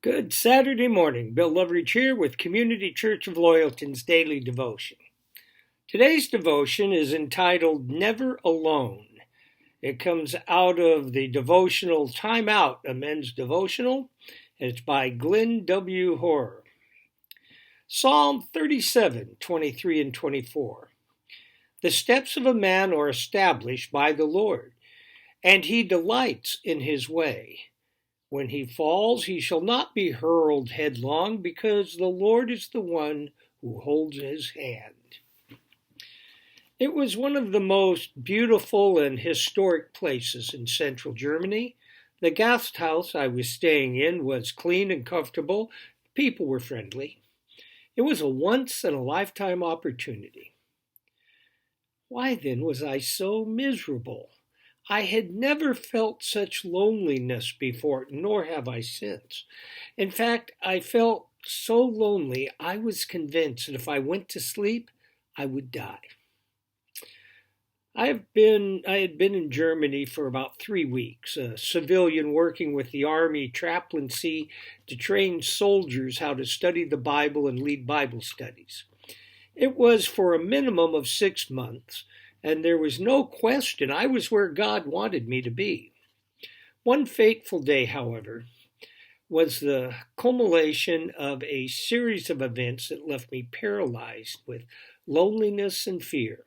Good Saturday morning. Bill Loveridge here with Community Church of Loyalton's Daily Devotion. Today's devotion is entitled Never Alone. It comes out of the devotional Time Out, a men's devotional, and it's by Glenn W. Hoare. Psalm 37, 23 and 24. The steps of a man are established by the Lord, and he delights in his way. When he falls, he shall not be hurled headlong, because the Lord is the one who holds his hand. It was one of the most beautiful and historic places in central Germany. The Gasthaus I was staying in was clean and comfortable. People were friendly. It was a once-in-a-lifetime opportunity. Why then was I so miserable? I had never felt such loneliness before, nor have I since. In fact, I felt so lonely, I was convinced that if I went to sleep, I would die. I had been in Germany for about 3 weeks, a civilian working with the Army chaplaincy to train soldiers how to study the Bible and lead Bible studies. It was for a minimum of 6 months, and there was no question I was where God wanted me to be. One fateful day, however, was the culmination of a series of events that left me paralyzed with loneliness and fear.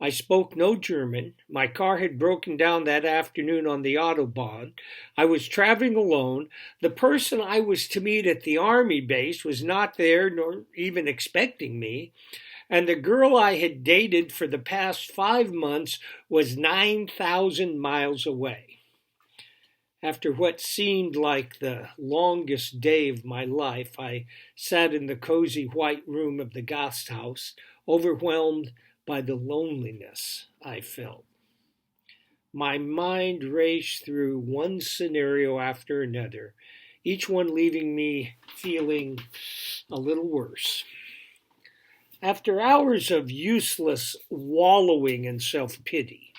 I spoke no German. My car had broken down that afternoon on the Autobahn. I was traveling alone. The person I was to meet at the Army base was not there, nor even expecting me. And the girl I had dated for the past 5 months was 9,000 miles away. After what seemed like the longest day of my life, I sat in the cozy white room of the Gasthaus, overwhelmed by the loneliness I felt. My mind raced through one scenario after another, each one leaving me feeling a little worse. After hours of useless wallowing in self-pity,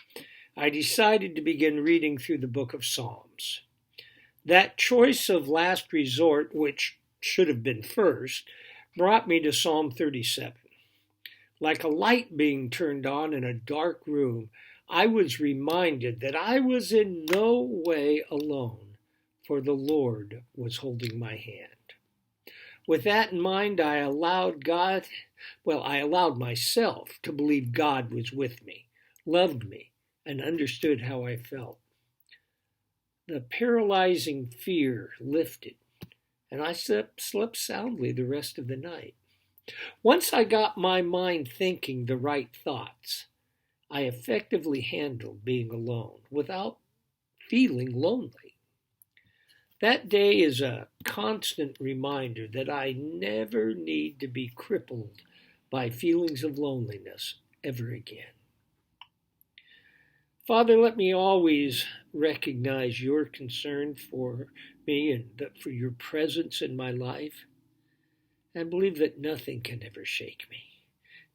I decided to begin reading through the book of Psalms. That choice of last resort, which should have been first, brought me to Psalm 37. Like a light being turned on in a dark room, I was reminded that I was in no way alone, for the Lord was holding my hand. With that in mind, I allowed myself to believe God was with me, loved me, and understood how I felt. The paralyzing fear lifted, and I slept soundly the rest of the night. Once I got my mind thinking the right thoughts, I effectively handled being alone without feeling lonely. That day is a constant reminder that I never need to be crippled by feelings of loneliness ever again. Father, let me always recognize your concern for me and for your presence in my life, and believe that nothing can ever shake me,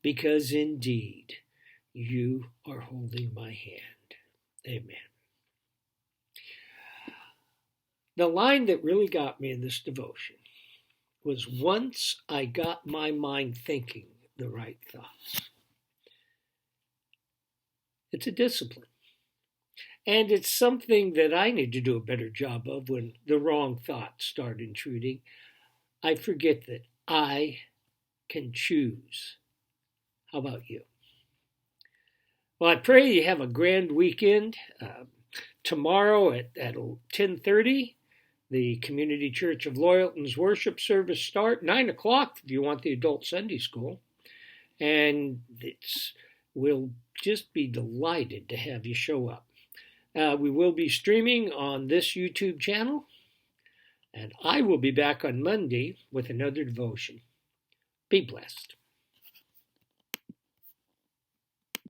because indeed you are holding my hand. Amen. The line that really got me in this devotion was, once I got my mind thinking the right thoughts. It's a discipline. And it's something that I need to do a better job of when the wrong thoughts start intruding. I forget that I can choose. How about you? Well, I pray you have a grand weekend. Tomorrow at 10:30, the Community Church of Loyalton's worship service start, 9 o'clock if you want the adult Sunday school. And we'll just be delighted to have you show up. We will be streaming on this YouTube channel, and I will be back on Monday with another devotion. Be blessed.